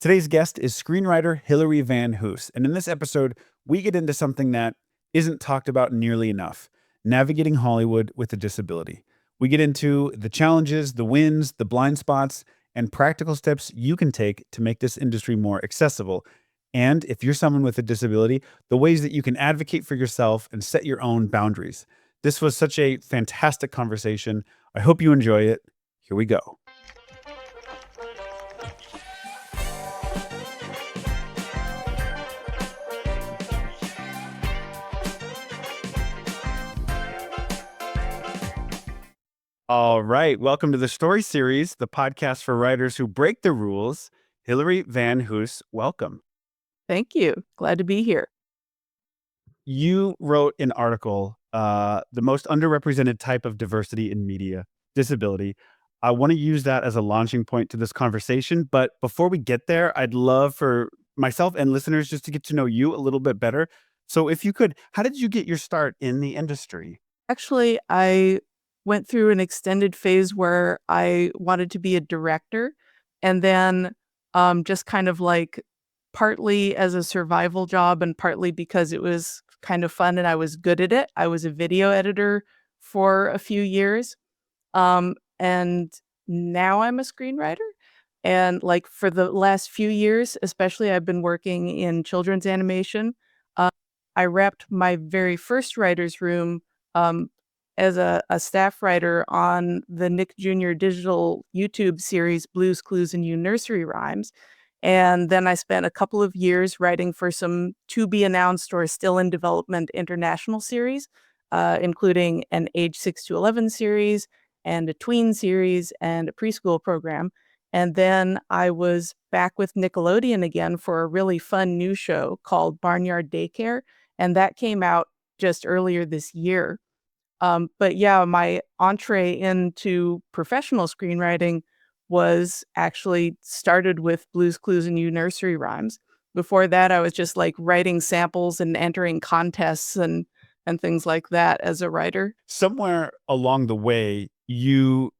Today's guest is screenwriter Hilary Van Hoose, and in this episode, we get into something that isn't talked about nearly enough: navigating Hollywood with a disability. We get into the challenges, the wins, the blind spots, and practical steps you can take to make this industry more accessible. And if you're someone with a disability, the ways that you can advocate for yourself and set your own boundaries. This was such a fantastic conversation. I hope you enjoy it. Here we go. All right. Welcome to the Story Series, the podcast for writers who break the rules. Hilary Van Hoose, welcome. Thank you. Glad to be here. You wrote an article, The Most Underrepresented Type of Diversity in Media, Disability. I want to use that as a launching point to this conversation. But before we get there, I'd love for myself and listeners just to get to know you a little bit better. So if you could, how did you get your start in the industry? Actually, I went through an extended phase where I wanted to be a director, and then just kind of like partly as a survival job and partly because it was kind of fun and I was good at it. I was a video editor for a few years. And now I'm a screenwriter. And like for the last few years, especially, I've been working in children's animation. Uh, I wrapped my very first writer's room um, as a staff writer on the Nick Jr. digital YouTube series, Blues Clues and You Nursery Rhymes. And then I spent a couple of years writing for some to be announced or still in development international series, including an age 6 to 11 series and a tween series and a preschool program. And then I was back with Nickelodeon again for a really fun new show called Barnyard Daycare. And that came out just earlier this year. But yeah, my entree into professional screenwriting was actually started with Blues Clues and You Nursery Rhymes. Before that, I was just like writing samples and entering contests and things like that as a writer. Somewhere along the way, you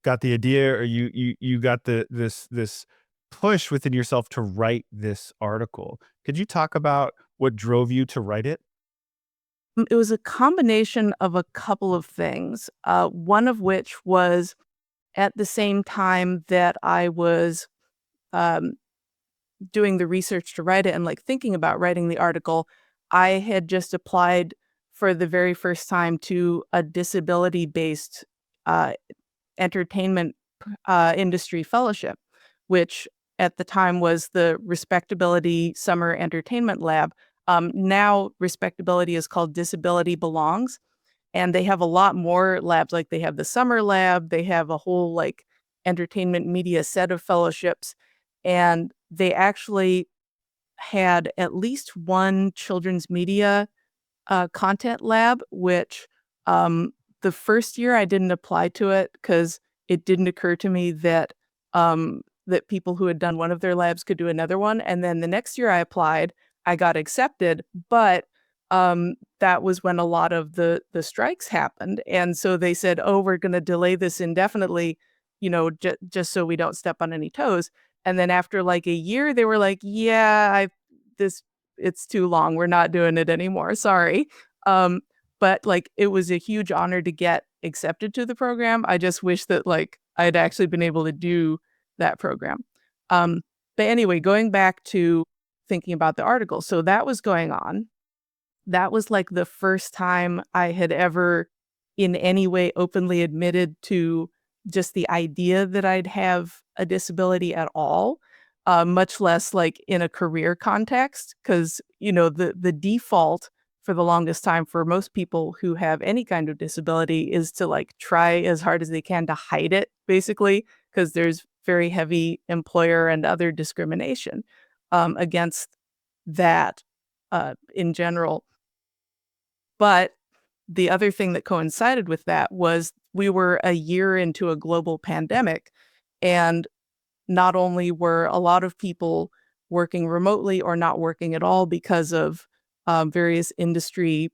got the idea, or you got this push within yourself to write this article. Could you talk about what drove you to write it? It was a combination of a couple of things. One of which was at the same time that I was um, doing the research to write it and like thinking about writing the article, I had just applied for the very first time to a disability-based uh, entertainment industry fellowship, which at the time was the Respectability Summer Entertainment Lab. Now, Respectability is called Disability Belongs, and they have a lot more labs. Like they have the Summer Lab, they have a whole like entertainment media set of fellowships, and they actually had at least one children's media content lab, which the first year I didn't apply to it because it didn't occur to me that that people who had done one of their labs could do another one. And then the next year I applied, I got accepted, but that was when a lot of the strikes happened, and so they said, "Oh, we're going to delay this indefinitely, just so we don't step on any toes." And then after like a year, they were like, "Yeah, this it's too long. We're not doing it anymore. Sorry." Um, but like it was a huge honor to get accepted to the program. I just wish that like I'd actually been able to do that program. Um, but anyway, going back to thinking about the article, so that was going on. That was like the first time I had ever in any way openly admitted to just the idea that I'd have a disability at all, much less like in a career context. Because, the default for the longest time for most people who have any kind of disability is to like try as hard as they can to hide it, basically, because there's very heavy employer and other discrimination against that in general. But the other thing that coincided with that was we were a year into a global pandemic, and not only were a lot of people working remotely or not working at all because of various industry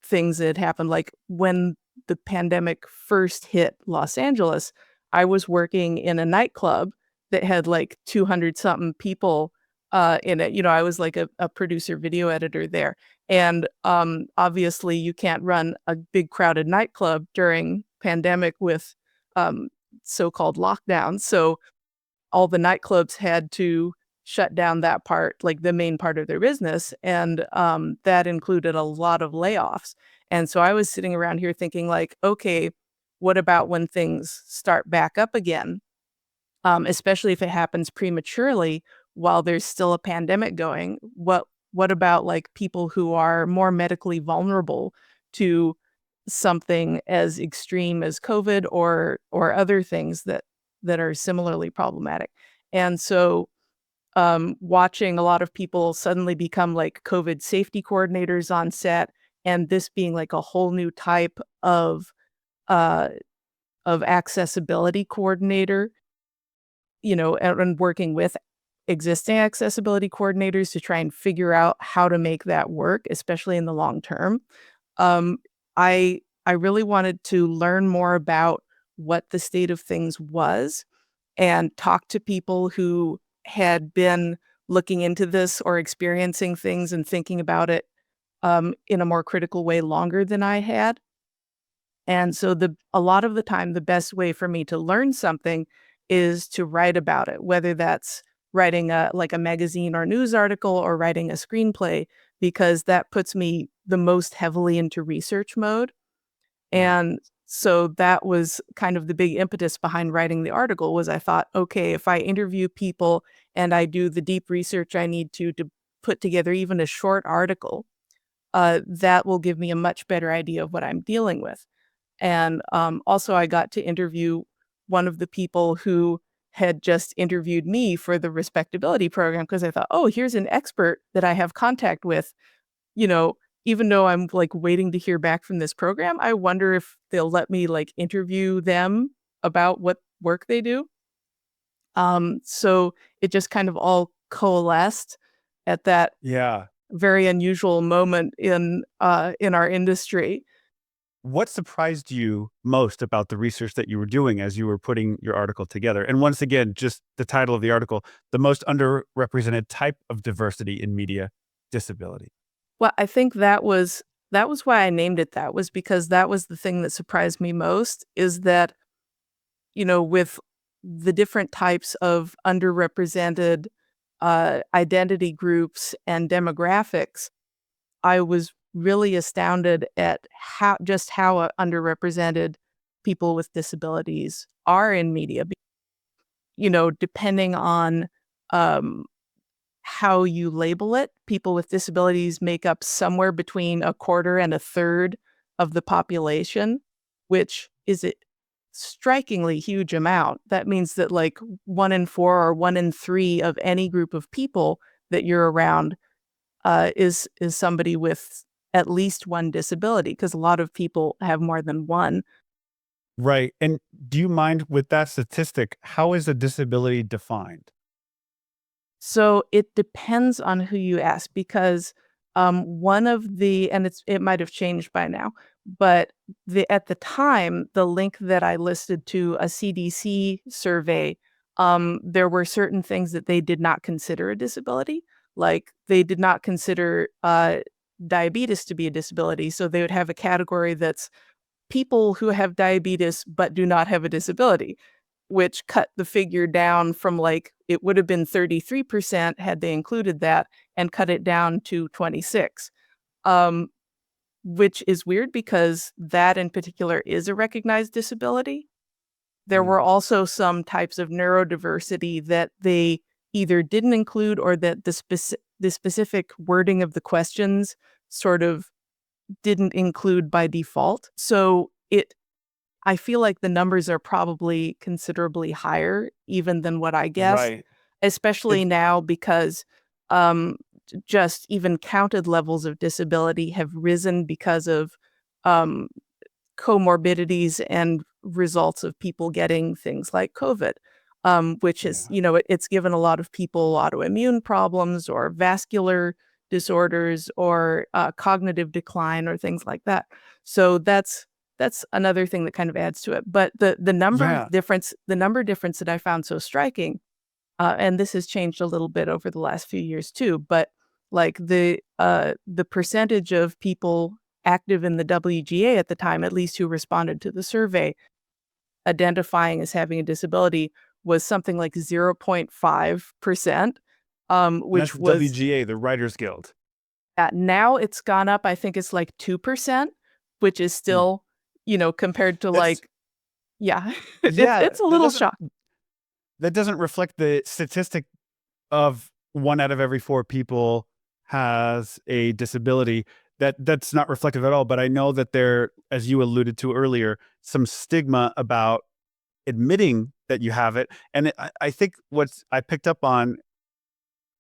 things that had happened. Like when the pandemic first hit Los Angeles, I was working in a nightclub that had like 200 something people in it. I was like a producer video editor there. And obviously you can't run a big crowded nightclub during pandemic with so-called lockdowns. So all the nightclubs had to shut down that part, like the main part of their business. And that included a lot of layoffs. And so I was sitting around here thinking like, okay, what about when things start back up again? Especially if it happens prematurely while there's still a pandemic going. What about like people who are more medically vulnerable to something as extreme as COVID or other things that are similarly problematic? And so watching a lot of people suddenly become like COVID safety coordinators on set, and this being like a whole new type uh, of accessibility coordinator, and working with existing accessibility coordinators to try and figure out how to make that work, especially in the long term. Um, I really wanted to learn more about what the state of things was and talk to people who had been looking into this or experiencing things and thinking about it in a more critical way longer than I had. And so a lot of the time, the best way for me to learn something is to write about it, whether that's writing like a magazine or news article or writing a screenplay, because that puts me the most heavily into research mode. Right. And so that was kind of the big impetus behind writing the article was I thought, okay, if I interview people and I do the deep research I need to put together even a short article, that will give me a much better idea of what I'm dealing with. And also, I got to interview one of the people who had just interviewed me for the respectability program because I thought, oh, here's an expert that I have contact with. You know, even though I'm like waiting to hear back from this program, I wonder if they'll let me like interview them about what work they do. So it just kind of all coalesced at that Yeah. very unusual moment in our industry. What surprised you most about the research that you were doing as you were putting your article together? And once again, just the title of the article, The Most Underrepresented Type of Diversity in Media, Disability. Well, I think that was why I named it that, was because that was the thing that surprised me most, is that, with the different types of underrepresented identity groups and demographics, I was really astounded at how underrepresented people with disabilities are in media. Depending on um, how you label it, people with disabilities make up somewhere between a quarter and a third of the population, which is a strikingly huge amount. That means that like 1 in 4 or 1 in 3 of any group of people that you're around is somebody with at least one disability, because a lot of people have more than one. Right. And do you mind with that statistic, how is a disability defined? So it depends on who you ask, because one of the and it might have changed by now, but at the time the link that I listed to a CDC survey, there were certain things that they did not consider a disability, like they did not consider diabetes to be a disability. So they would have a category that's people who have diabetes but do not have a disability, which cut the figure down from like it would have been 33% had they included that, and cut it down to 26. Um, which is weird because that in particular is a recognized disability. There Mm. were also some types of neurodiversity that they either didn't include, or that the specific wording of the questions sort of didn't include by default. So I feel like the numbers are probably considerably higher even than what I guessed, Right. especially It's now because just even counted levels of disability have risen because of um, comorbidities and results of people getting things like COVID, which is, yeah. it's given a lot of people autoimmune problems or vascular disorders or cognitive decline or things like that. So that's another thing that kind of adds to it. But the Yeah. number difference that I found so striking and this has changed a little bit over the last few years too, but like the percentage of people active in the WGA at the time, at least who responded to the survey, identifying as having a disability was something like 0.5%, And that's which the was WGA, the Writers Guild. now it's gone up. I think it's like 2%, which is Hmm. still, compared to That's like, yeah, yeah. it's a little shock. That doesn't reflect the statistic of 1 out of every 4 people has a disability. That's not reflective at all. But I know that there, as you alluded to earlier, some stigma about admitting that you have it. And I think what's I picked up on,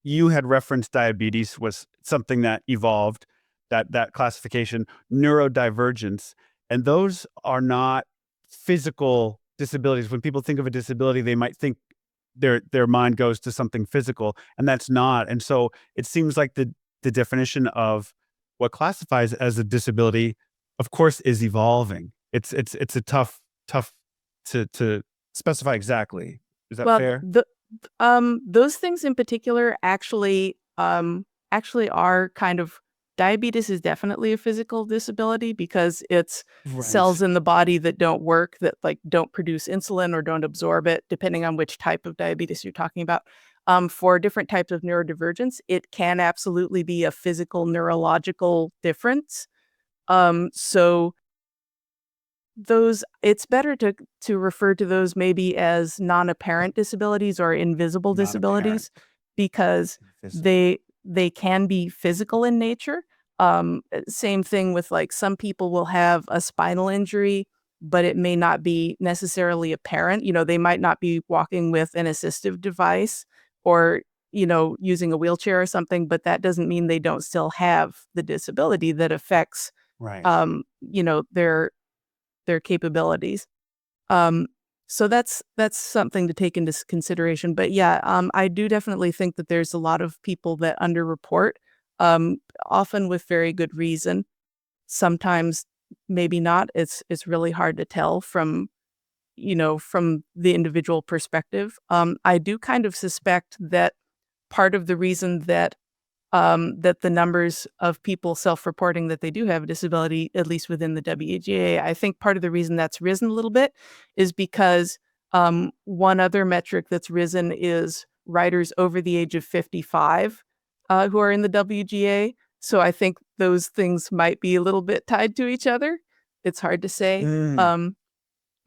you had referenced diabetes was something that evolved, that classification, neurodivergence, and those are not physical disabilities. When people think of a disability, they might think their mind goes to something physical, and that's not. And so it seems like the definition of what classifies as a disability, of course, is evolving. It's a tough to specify exactly. Is that Well, fair? those things in particular actually are kind of diabetes is definitely a physical disability because it's cells Right. in the body that don't work, that like don't produce insulin or don't absorb it, depending on which type of diabetes you're talking about. For different types of neurodivergence, it can absolutely be a physical neurological difference. So those it's better to refer to those maybe as non-apparent disabilities or invisible Not apparent. disabilities because Invisible. they can be physical in nature. Same thing with like some people will have a spinal injury, but it may not be necessarily apparent. They might not be walking with an assistive device or using a wheelchair or something, but that doesn't mean they don't still have the disability that affects Right. um, you know, their their capabilities. Um, so that's something to take into consideration. But yeah, I do definitely think that there's a lot of people that underreport, um, often with very good reason. Sometimes maybe not. It's really hard to tell from the individual perspective. I do kind of suspect that part of the reason that the numbers of people self-reporting that they do have a disability, at least within the WGA, I think part of the reason that's risen a little bit is because one other metric that's risen is writers over the age of 55 who are in the WGA. So I think those things might be a little bit tied to each other. It's hard to say Mm, um,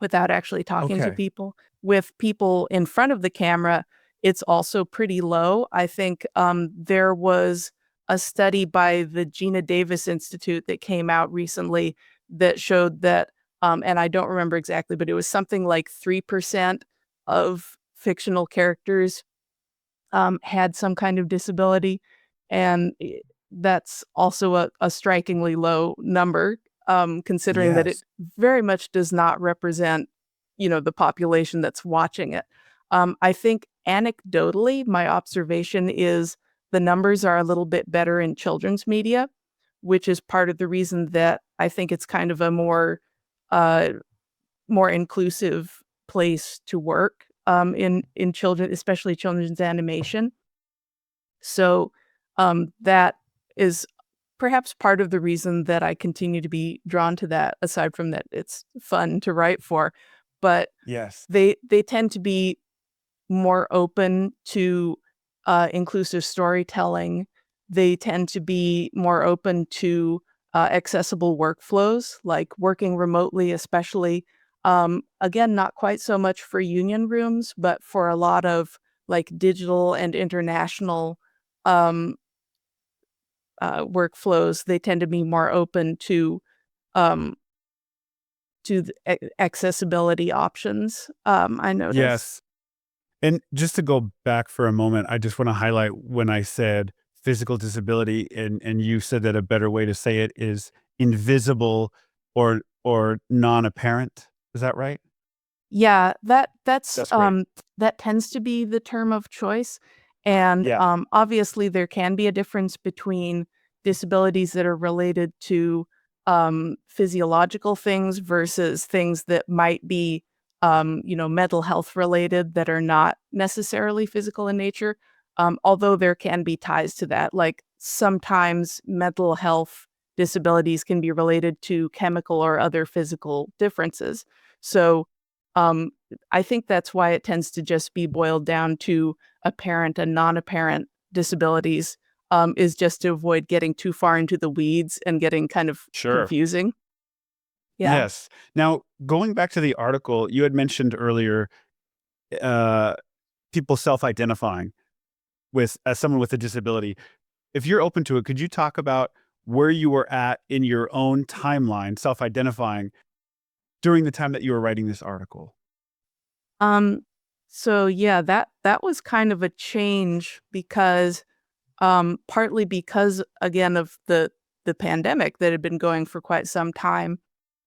without actually talking to okay. people. With people in front of the camera, it's also pretty low. I think there was a study by the Gina Davis Institute that came out recently that showed that, and I don't remember exactly, but it was something like 3% of fictional characters had some kind of disability. And that's also a strikingly low number, considering that it Yes. very much does not represent, the population that's watching it. I think anecdotally, my observation is the numbers are a little bit better in children's media, which is part of the reason that I think it's kind of a uh, more inclusive place to work in children, especially children's animation. So, that is perhaps part of the reason that I continue to be drawn to that, aside from that it's fun to write for. But Yes. they tend to be more open to, inclusive storytelling. They tend to be more open to, accessible workflows, like working remotely, especially. Again, not quite so much for union rooms, but for a lot of, like, digital and international, um, workflows, they tend to be more open um, to the accessibility options, I noticed. Yes. And just to go back for a moment, I just want to highlight when I said physical disability, and you said that a better way to say it is invisible or non-apparent. Is that right? Yeah, That's great. that tends to be the term of choice, and, Yeah. obviously, there can be a difference between disabilities that are related to, physiological things versus things that might be, mental health related that are not necessarily physical in nature. Although there can be ties to that. Like sometimes mental health disabilities can be related to chemical or other physical differences. So um, I think that's why it tends to just be boiled down to apparent and non-apparent disabilities, is just to avoid getting too far into the weeds and getting kind of Sure. confusing. Yeah. Yes. Now, going back to the article, you had mentioned earlier, uh, people self-identifying with as someone with a disability. If you're open to it, could you talk about where you were at in your own timeline, self-identifying during the time that you were writing this article? Um, so yeah, that was kind of a change because partly because again of the pandemic that had been going for quite some time,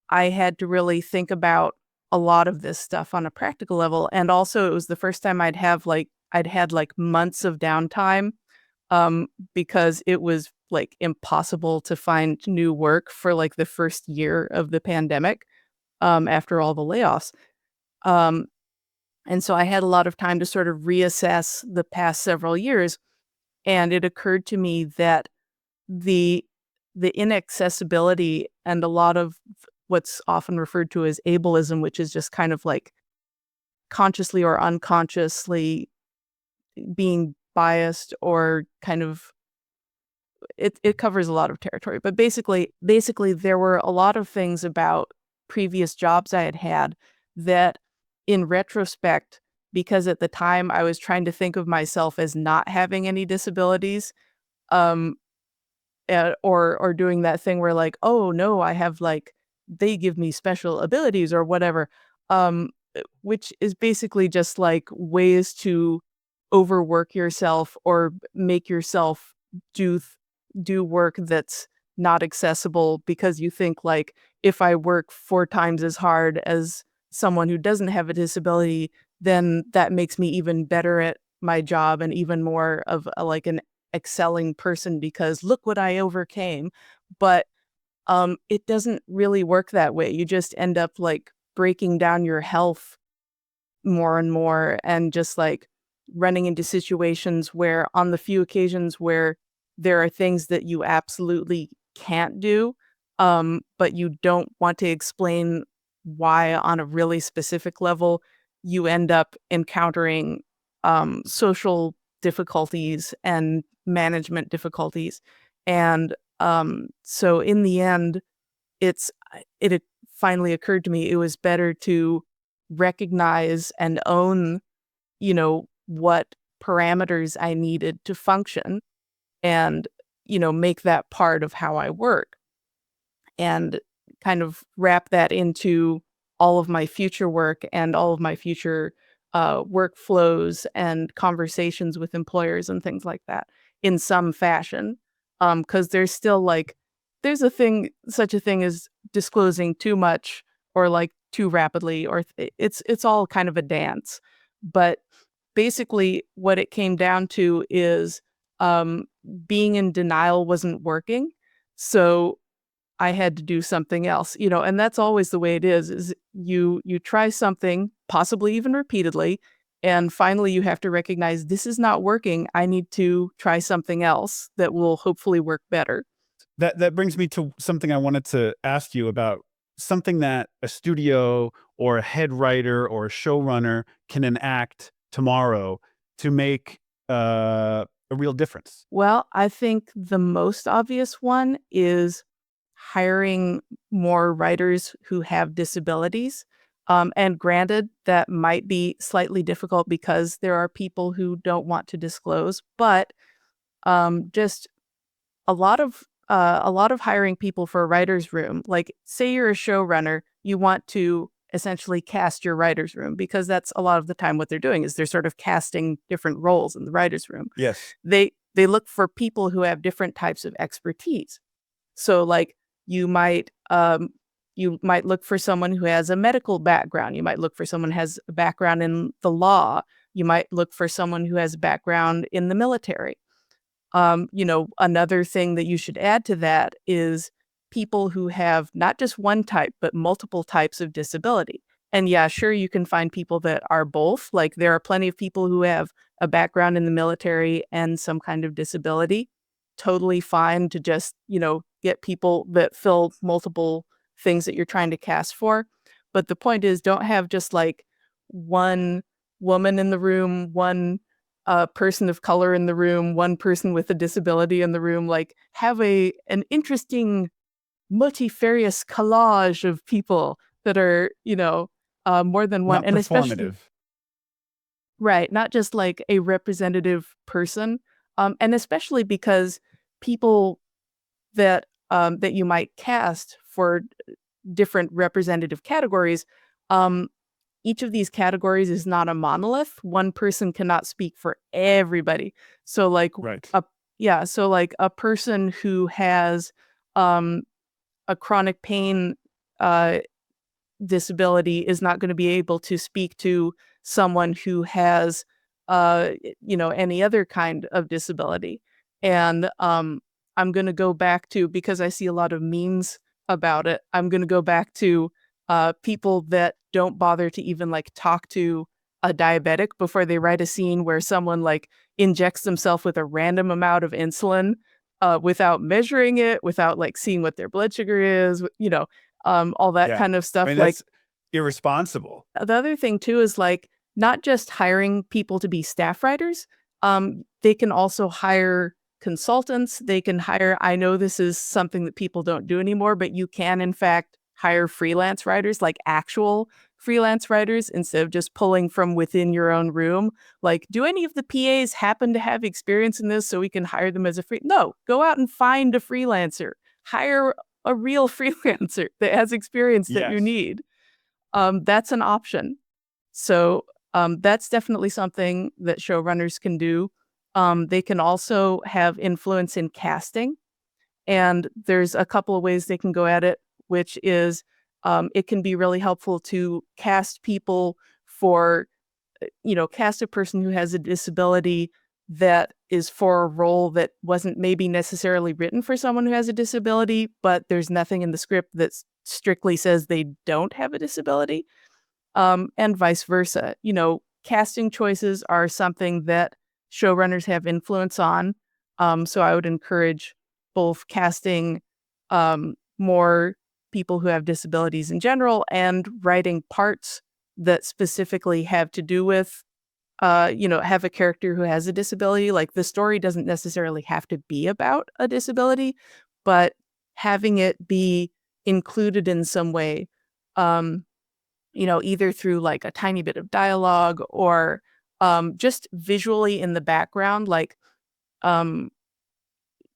I had to really think about a lot of this stuff on a practical level. And also it was the first time I'd had like months of downtime, because it was like impossible to find new work for like the first year of the pandemic, after all the layoffs. Um, and so I had a lot of time to sort of reassess the past several years. And it occurred to me that the the inaccessibility and a lot of what's often referred to as ableism, which is just kind of like consciously or unconsciously being biased or kind of it covers a lot of territory. But basically there were a lot of things about previous jobs I had had that in retrospect, because at the time I was trying to think of myself as not having any disabilities, um, or doing that thing where like, "Oh, no, I have, like they give me special abilities," or whatever, which is basically just, like, ways to overwork yourself or make yourself do th do work that's not accessible because you think, like, "If I work 4 times as hard as someone who doesn't have a disability, then that makes me even better at my job and even more of a like, an excelling person because look what I overcame." But, it doesn't really work that way. You just end up, like, breaking down your health more and more and just, like, running into situations where on the few occasions where there are things that you absolutely can't do, but you don't want to explain why on a really specific level, you end up encountering, social difficulties and management difficulties. And, so in the end, it had finally occurred to me it was better to recognize and own, what parameters I needed to function and, make that part of how I work and kind of wrap that into all of my future work and all of my future workflows and conversations with employers and things like that in some fashion. Because there's still like, there's such a thing as disclosing too much or like too rapidly, or it's all kind of a dance. But basically, what it came down to is um, being in denial wasn't working. So I had to do something else, and that's always the way it is you try something, possibly even repeatedly, and finally you have to recognize this is not working. I need to try something else that will hopefully work better. That brings me to something I wanted to ask you about, something that a studio or a head writer or a showrunner can enact tomorrow to make a real difference. Well, I think the most obvious one is hiring more writers who have disabilities. And granted, that might be slightly difficult because there are people who don't want to disclose, but just a lot of hiring people for a writer's room. Like, say you're a showrunner, you want to essentially cast your writer's room because that's a lot of the time what they're doing is they're sort of casting different roles in the writer's room. Yes. They look for people who have different types of expertise. So, like, you might, you might look for someone who has a medical background. You might look for someone who has a background in the law. You might look for someone who has a background in the military. Another thing that you should add to that is people who have not just one type, but multiple types of disability. And yeah, sure, you can find people that are both. Like there are plenty of people who have a background in the military and some kind of disability. Totally fine to just, get people that fill multiple things that you're trying to cast for. But the point is, don't have just like one woman in the room, one person of color in the room, one person with a disability in the room. Like have an interesting multifarious collage of people that are, more than one, Not and especially performative. right, not just like a representative person, and especially because people that you might cast for different representative categories, um, each of these categories is not a monolith. One person cannot speak for everybody. So like Right. a yeah, so like a person who has um a chronic pain uh, disability is not going to be able to speak to someone who has, any other kind of disability. And I'm going to go back to, because I see a lot of memes about it, I'm going to go back to people that don't bother to even like talk to a diabetic before they write a scene where someone like injects themselves with a random amount of insulin without measuring it, without like seeing what their blood sugar is, all that Yeah. kind of I stuff. mean, Like that's irresponsible. the other thing too is like not just hiring people to be staff writers. They can also hire consultants. They can hire, I know this is something that people don't do anymore, but you can in fact hire freelance writers, like actual freelance writers, instead of just pulling from within your own room. Like, do any of the PAs happen to have experience in this so we can hire them as a free? No, go out and find a freelancer. Hire a real freelancer that has experience that you Yes. need. That's an option. So that's definitely something that showrunners can do. They can also have influence in casting, and there's a couple of ways they can go at it, which is it can be really helpful to cast people for, cast a person who has a disability that is for a role that wasn't maybe necessarily written for someone who has a disability, but there's nothing in the script that strictly says they don't have a disability, and vice versa. Casting choices are something that showrunners have influence on. So I would encourage both casting more people who have disabilities in general and writing parts that specifically have to do with, have a character who has a disability. Like the story doesn't necessarily have to be about a disability, but having it be included in some way. Um, either through like a tiny bit of dialogue or just visually in the background. Like, um,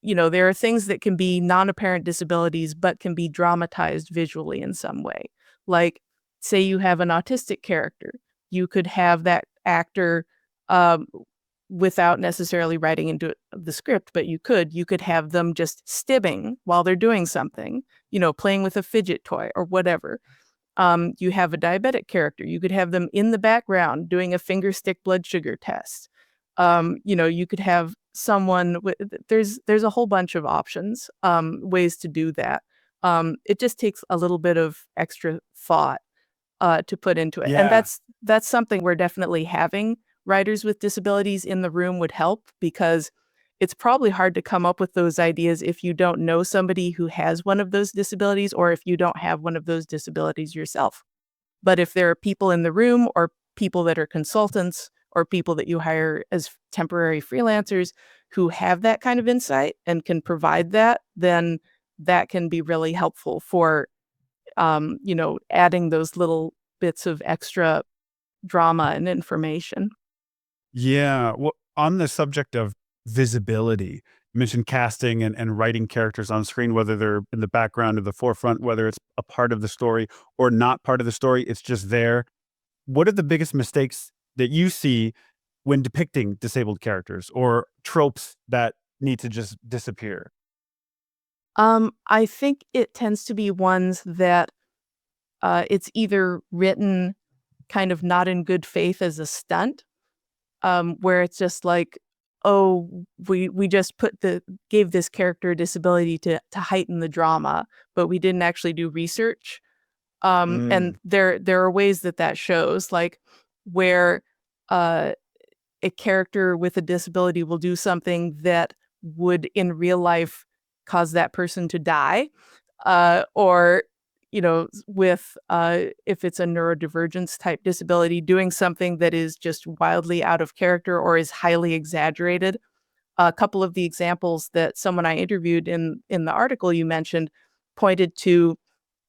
there are things that can be non apparent disabilities, but can be dramatized visually in some way. Like, say you have an autistic character, you could have that actor. Without necessarily writing into the script, but you could have them just stibbing while they're doing something, playing with a fidget toy or whatever. You have a diabetic character. You could have them in the background doing a finger stick blood sugar test. You could have someone with, there's a whole bunch of options, ways to do that. It just takes a little bit of extra thought to put into it, and Yeah. that's something where definitely having writers with disabilities in the room would help, because it's probably hard to come up with those ideas if you don't know somebody who has one of those disabilities, or if you don't have one of those disabilities yourself. But if there are people in the room, or people that are consultants, or people that you hire as temporary freelancers who have that kind of insight and can provide that, then that can be really helpful for, adding those little bits of extra drama and information. Yeah. Well, on the subject of visibility, you mentioned casting and writing characters on screen, whether they're in the background or the forefront, whether it's a part of the story or not part of the story, it's just there. What are the biggest mistakes that you see when depicting disabled characters or tropes that need to just disappear? I think it tends to be ones that it's either written kind of not in good faith as a stunt, where it's just like, oh, we just gave this character a disability to heighten the drama, but we didn't actually do research. And Mm. there are ways that shows, like where uh, a character with a disability will do something that would in real life cause that person to die, or with if it's a neurodivergence type disability, doing something that is just wildly out of character or is highly exaggerated. A couple of the examples that someone I interviewed in the article you mentioned pointed to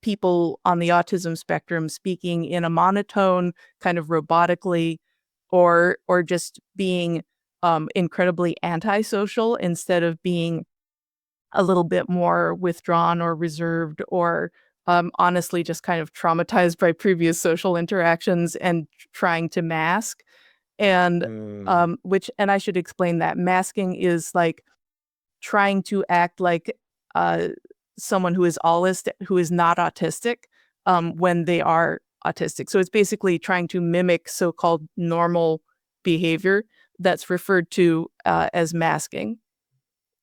people on the autism spectrum speaking in a monotone, kind of robotically, or just being incredibly antisocial instead of being a little bit more withdrawn or reserved, or honestly just kind of traumatized by previous social interactions and trying to mask. And Mm. and I should explain that masking is like trying to act like uh, someone who is not autistic when they are autistic. So it's basically trying to mimic so-called normal behavior that's referred to as masking,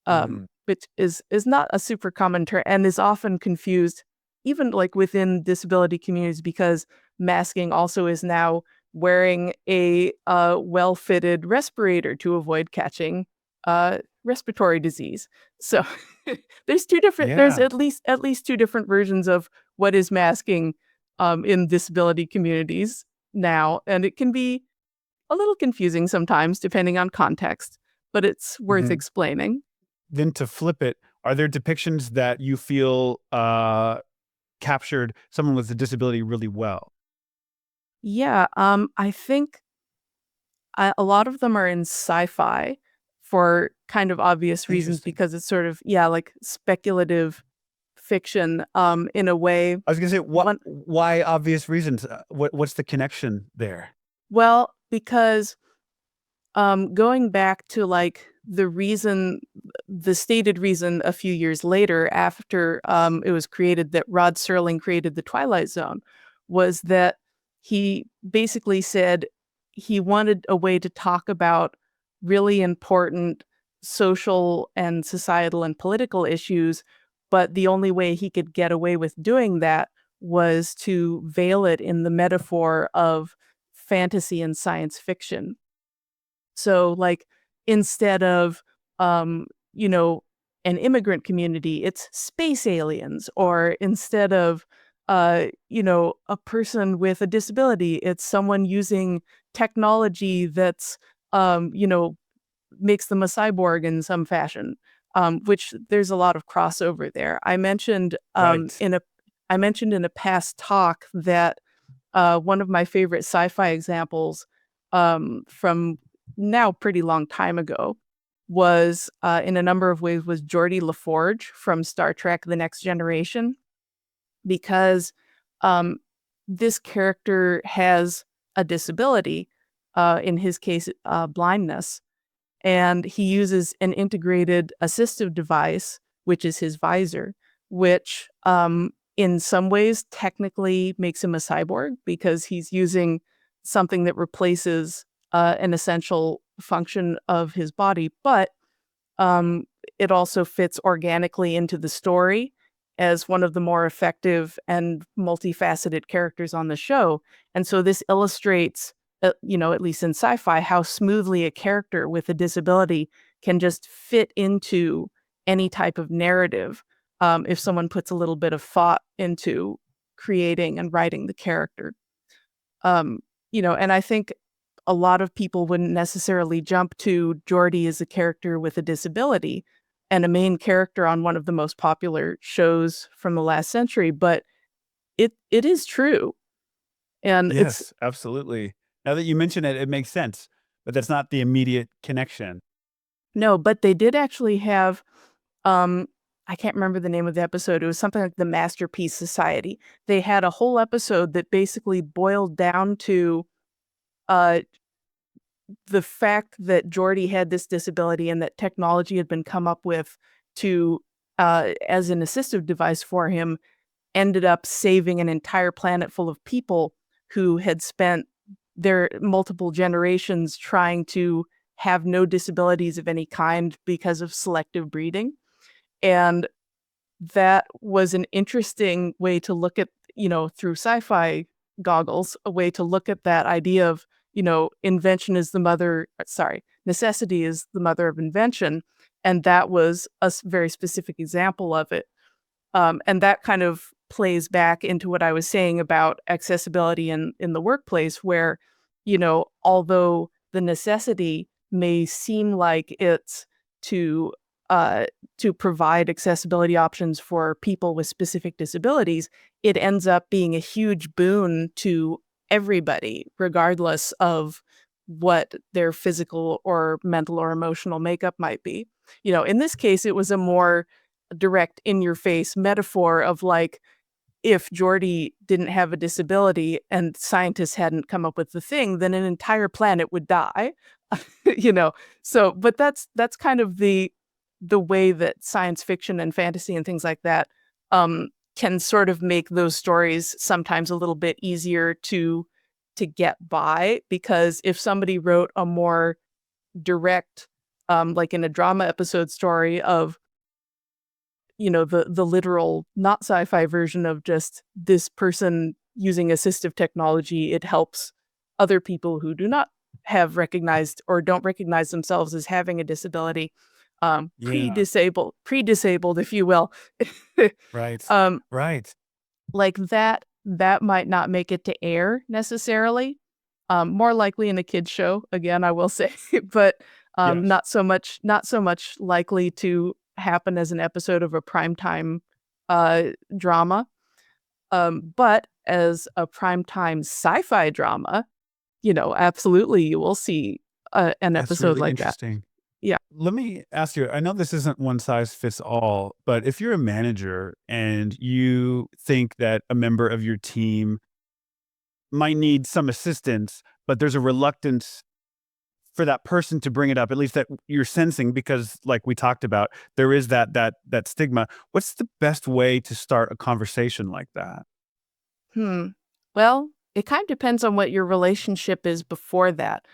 Mhm. which is not a super common term and is often confused, even like within disability communities, because masking also is now wearing a well-fitted respirator to avoid catching respiratory disease. So there's Yeah. at least two different versions of what is masking in disability communities now, and it can be a little confusing sometimes depending on context, but it's worth Mhm. explaining. Then to flip it, are there depictions that you feel captured someone with a disability really well? Yeah, I think a lot of them are in sci-fi for kind of obvious reasons Interesting. because it's sort of, yeah, like speculative fiction in a way. I was gonna say, One, why obvious reasons? What's the connection there? well, because going back to like the stated reason a few years later after it was created that Rod Serling created the Twilight Zone was that he basically said he wanted a way to talk about really important social and societal and political issues, but the only way he could get away with doing that was to veil it in the metaphor of fantasy and science fiction. So, like, instead of, um, you know, an immigrant community, it's space aliens, or instead of, a person with a disability, it's someone using technology that's, makes them a cyborg in some fashion. Which there's a lot of crossover there. Right. I mentioned in a past talk that one of my favorite sci-fi examples from now pretty long time ago was in a number of ways was Geordi LaForge from Star Trek: The Next Generation, because um, this character has a disability, in his case, blindness, and he uses an integrated assistive device, which is his visor, which in some ways technically makes him a cyborg because he's using something that replaces an essential function of his body. But um, it also fits organically into the story as one of the more effective and multifaceted characters on the show. And so this illustrates, at least in sci-fi, how smoothly a character with a disability can just fit into any type of narrative if someone puts a little bit of thought into creating and writing the character. Um, and I think a lot of people wouldn't necessarily jump to Geordi as a character with a disability and a main character on one of the most popular shows from the last century, but it is true. And it's Yes, absolutely. Now that you mention it, it makes sense, but that's not the immediate connection. no, but they did actually have um I can't remember the name of the episode. It was something like the Masterpiece Society. They had a whole episode that basically boiled down to uh the fact that Jordy had this disability and that technology had been come up with to as an assistive device for him ended up saving an entire planet full of people who had spent their multiple generations trying to have no disabilities of any kind because of selective breeding. And that was an interesting way to look at through sci-fi goggles, a way to look at that idea of, necessity is the mother of invention. And that was a very specific example of it. And that kind of plays back into what I was saying about accessibility in the workplace, where, although the necessity may seem like it's to to provide accessibility options for people with specific disabilities, it ends up being a huge boon to everybody, regardless of what their physical or mental or emotional makeup might be. In this case, it was a more direct in your face metaphor of like, if Jordy didn't have a disability and scientists hadn't come up with the thing, then an entire planet would die. you know. So, but that's kind of the way that science fiction and fantasy and things like that can sort of make those stories sometimes a little bit easier to get by, because if somebody wrote a more direct, like in a drama episode story of, the literal not sci-fi version of just this person using assistive technology, it helps other people who do not have recognized or don't recognize themselves as having a disability, Yeah. pre-disabled, if you will. Right. um, Right. like that might not make it to air necessarily. More likely in a kids show, again, I will say, but Yes. not so much likely to happen as an episode of a primetime drama. But as a primetime sci-fi drama, absolutely you will see an That's episode really like that. interesting. Yeah. Let me ask you, I know this isn't one size fits all, but if you're a manager and you think that a member of your team might need some assistance, but there's a reluctance for that person to bring it up, at least that you're sensing, because like we talked about, there is that stigma. What's the best way to start a conversation like that? Hmm. Well, it kind of depends on what your relationship is before that.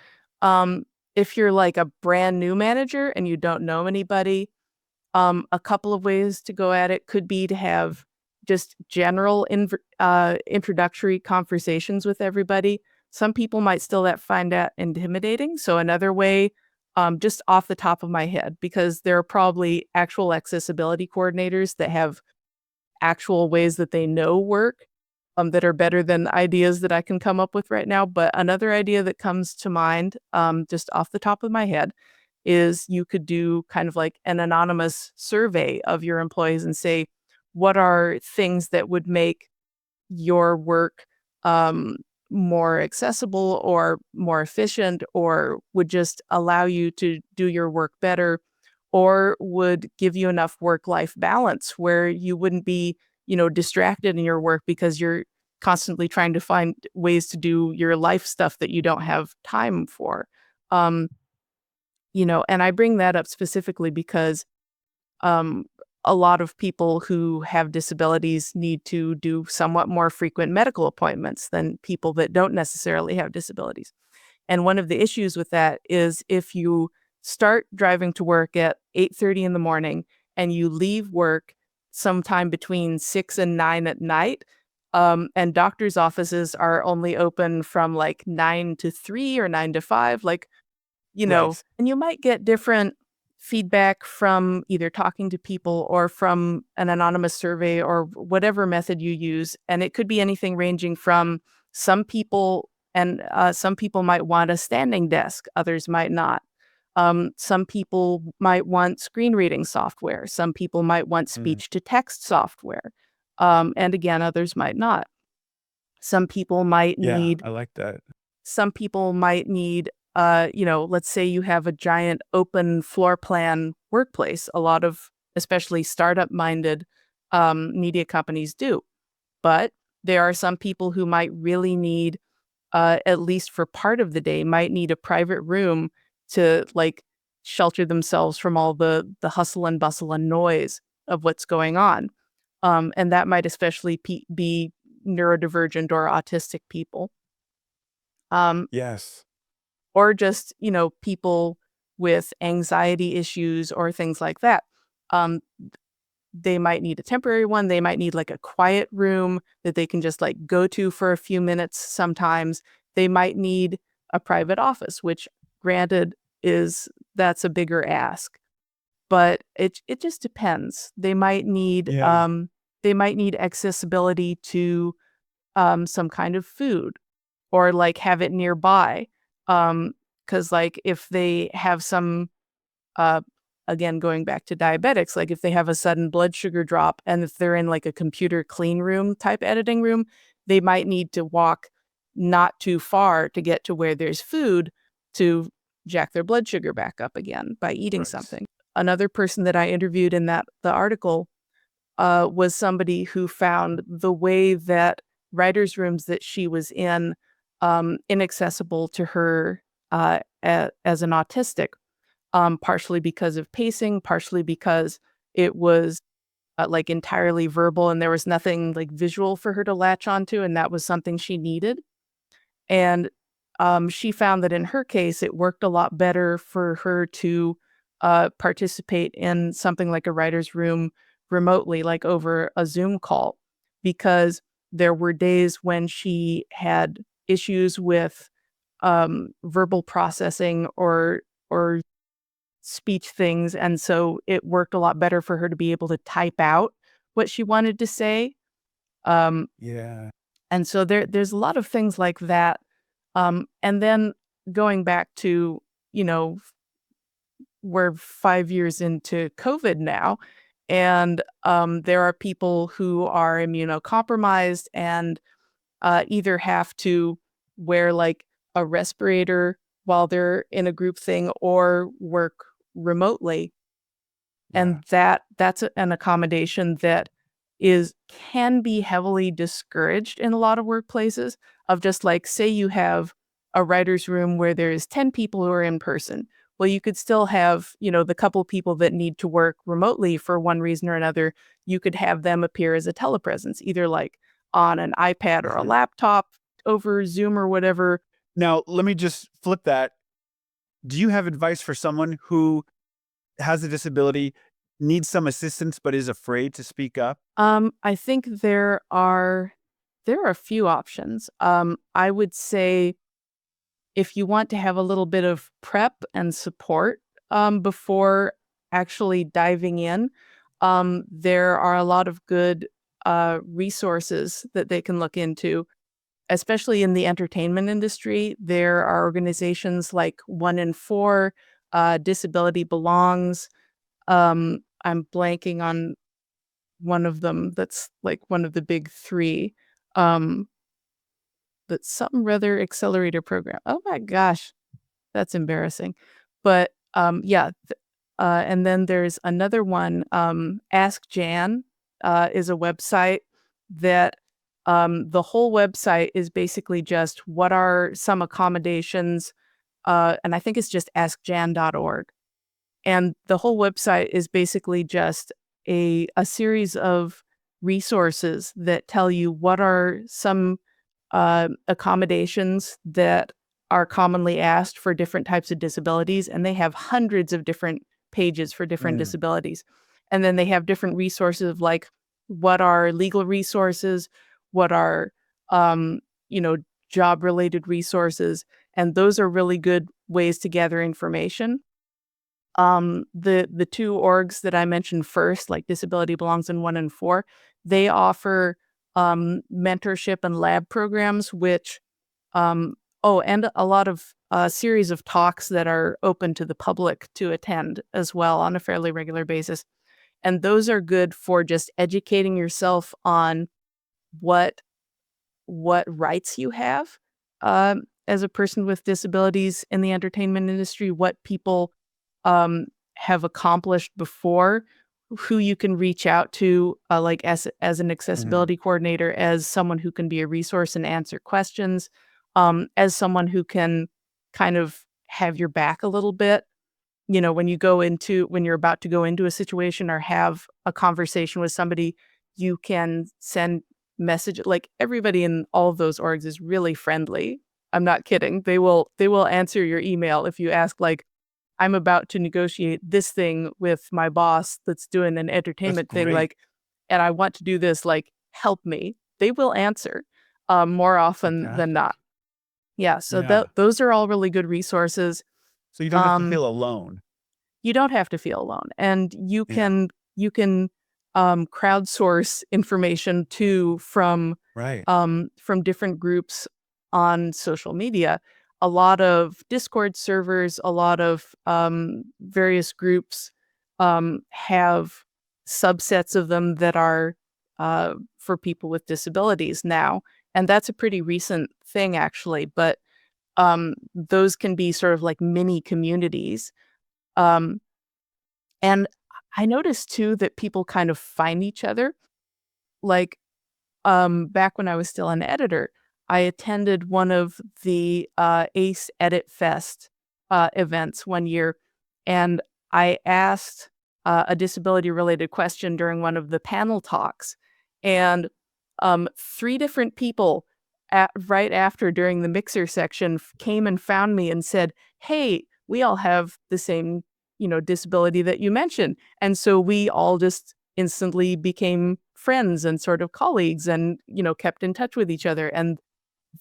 Um, if you're like a brand new manager and you don't know anybody, a couple of ways to go at it could be to have just general introductory conversations with everybody. Some people might still find that intimidating. So another way, just off the top of my head, because there are probably actual accessibility coordinators that have actual ways that they know work, that are better than ideas that I can come up with right now. But another idea that comes to mind, just off the top of my head, is you could do kind of like an anonymous survey of your employees and say, what are things that would make your work um, more accessible or more efficient, or would just allow you to do your work better, or would give you enough work-life balance where you wouldn't be, distracted in your work because you're constantly trying to find ways to do your life stuff that you don't have time for. Um, and I bring that up specifically because um, a lot of people who have disabilities need to do somewhat more frequent medical appointments than people that don't necessarily have disabilities. And one of the issues with that is if you start driving to work at 8:30 in the morning and you leave work sometime between 6 and 9 at night, and doctors' offices are only open from like 9 to 3 or 9 to 5, like, Right. and you might get different feedback from either talking to people or from an anonymous survey or whatever method you use. And it could be anything ranging from some people, and some people might want a standing desk, others might not. Some people might want screen reading software. Some people might want Mm. speech to text software. And again, others might not. Some people might Yeah, need I like that. some people might need, let's say you have a giant open floor plan workplace. A lot of, especially startup minded media companies do. But there are some people who might really need, at least for part of the day, might need a private room to like shelter themselves from all the hustle and bustle and noise of what's going on. And that might especially be neurodivergent or autistic people. Um, Yes. or just, people with anxiety issues or things like that. Um, they might need a temporary one. They might need like a quiet room that they can just like go to for a few minutes sometimes. They might need a private office, which granted that's a bigger ask. But it just depends. Yeah. They might need accessibility to some kind of food or like have it nearby. Because like if they have some uh again going back to diabetics, like if they have a sudden blood sugar drop and if they're in like a computer clean room type editing room, they might need to walk not too far to get to where there's food to jack their blood sugar back up again by eating Right. something. Another person that I interviewed in the article was somebody who found the way that writers' rooms that she was in inaccessible to her as an autistic, partially because of pacing, partially because it was like entirely verbal and there was nothing like visual for her to latch onto, and that was something she needed. And she found that in her case, it worked a lot better for her to participate in something like a writer's room remotely, like over a Zoom call, because there were days when she had issues with verbal processing or speech things, and so it worked a lot better for her to be able to type out what she wanted to say. Um, Yeah. and so there's a lot of things like that. And then going back to, you know, we're 5 years into COVID now, and there are people who are immunocompromised and either have to wear like a respirator while they're in a group thing or work remotely. Yeah. And that's an accommodation that can be heavily discouraged in a lot of workplaces, of just like, say you have a writer's room where there's 10 people who are in person. Well, you could still have, the couple people that need to work remotely for one reason or another. You could have them appear as a telepresence, either like on an iPad or a Mhm. laptop over Zoom or whatever. Now, let me just flip that. Do you have advice for someone who has a disability, needs some assistance, but is afraid to speak up? I think there are a few options. I would say if you want to have a little bit of prep and support before actually diving in, there are a lot of good resources that they can look into, especially in the entertainment industry. There are organizations like One in Four, Disability Belongs. I'm blanking on one of them that's like one of the big three. Um, that's something rather accelerator program. Oh my gosh, that's embarrassing. But yeah, and then there's another one. Ask Jan is a website that the whole website is basically just what are some accommodations, and I think it's just askjan.org. And the whole website is basically just a series of resources that tell you what are some accommodations that are commonly asked for different types of disabilities. And they have hundreds of different pages for different Mm. disabilities. And then they have different resources of like what are legal resources, what are, um, you know, job related resources. And those are really good ways to gather information. The two orgs that I mentioned first, like Disability Belongs in One and Four, they offer mentorship and lab programs, which and a lot of series of talks that are open to the public to attend as well on a fairly regular basis. And those are good for just educating yourself on what rights you have as a person with disabilities in the entertainment industry, what people have accomplished before, who you can reach out to, like as an Mhm. accessibility coordinator, as someone who can be a resource and answer questions, as someone who can kind of have your back a little bit. When you're about to go into a situation or have a conversation with somebody, you can send message. Like everybody in all of those orgs is really friendly. I'm not kidding. They will answer your email if you ask like, I'm about to negotiate this thing with my boss that's doing an entertainment thing, great. like, and I want to do this, like, help me. They will answer more often than Fantastic. not. Yeah, so Yeah. those are all really good resources. So you don't have to Um, feel alone. you don't have to feel alone, and you Yeah. can crowdsource information too Right. from different groups on social media. A lot of Discord servers, a lot of various groups have subsets of them that are for people with disabilities now, and that's a pretty recent thing actually. But those can be sort of like mini communities. Um, and I noticed too that people kind of find each other. Like back when I was still an editor, I attended one of the ACE Edit Fest events one year, and I asked a disability-related question during one of the panel talks, and three different people right after during the mixer section came and found me and said, "Hey, we all have the same, disability that you mentioned," and so we all just instantly became friends and sort of colleagues and, kept in touch with each other. And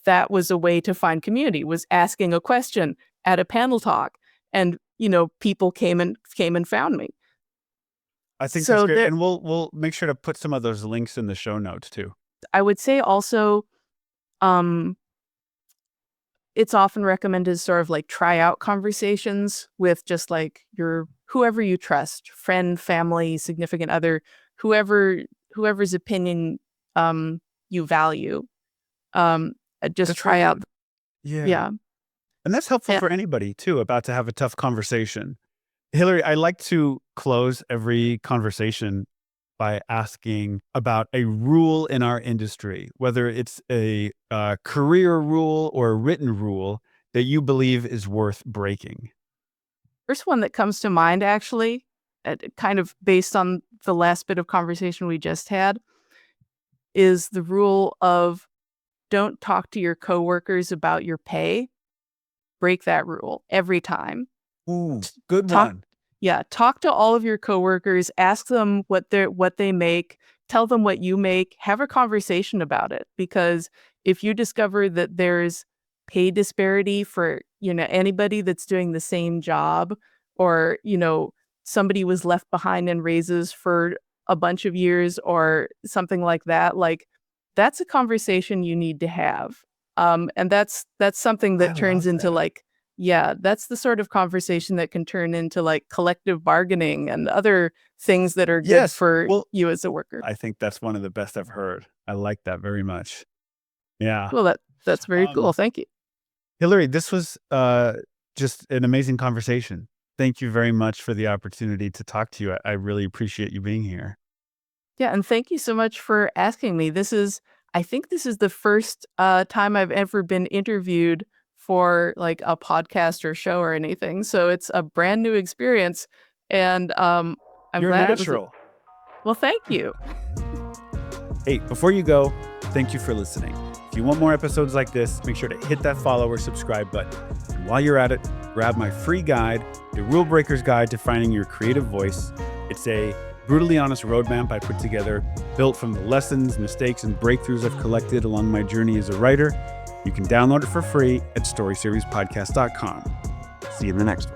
that was a way to find community, was asking a question at a panel talk. And, people came and found me. I think that's So great. there, And we'll make sure to put some of those links in the show notes too. I would say also, um, it's often recommended to sort of like try out conversations with just like your whoever you trust, friend, family, significant other, whoever's opinion you value. Just That's try very out. good. Yeah. Yeah. And that's helpful Yeah. for anybody too, about to have a tough conversation. Hilary, I like to close every conversation by asking about a rule in our industry, whether it's a career rule or a written rule that you believe is worth breaking. First one that comes to mind, actually, kind of based on the last bit of conversation we just had, is the rule of don't talk to your coworkers about your pay. Break that rule every time. Ooh, good Talk one. Yeah, talk to all of your coworkers, ask them what they make, tell them what you make, have a conversation about it. Because if you discover that there's pay disparity for, anybody that's doing the same job, or, somebody was left behind in raises for a bunch of years or something like that, like that's a conversation you need to have. And that's something I that turns love into that. like, yeah, that's the sort of conversation that can turn into like collective bargaining and other things that are good Yes. for Well, you as a worker. I think that's one of the best I've heard. I like that very much. Yeah. Well, that's very cool. Um, Thank you. Hilary, this was just an amazing conversation. Thank you very much for the opportunity to talk to you. I really appreciate you being here. Yeah, and thank you so much for asking me. I think this is the first time I've ever been interviewed for like a podcast or show or anything. So it's a brand new experience, and I'm You're a glad it was. natural. Well, thank you. Hey, before you go, thank you for listening. If you want more episodes like this, make sure to hit that follow or subscribe button. And while you're at it, grab my free guide, The Rule Breaker's Guide to Finding Your Creative Voice. It's a brutally honest roadmap I put together, built from the lessons, mistakes, and breakthroughs I've collected along my journey as a writer. You can download it for free at storyseriespodcast.com. See you in the next one.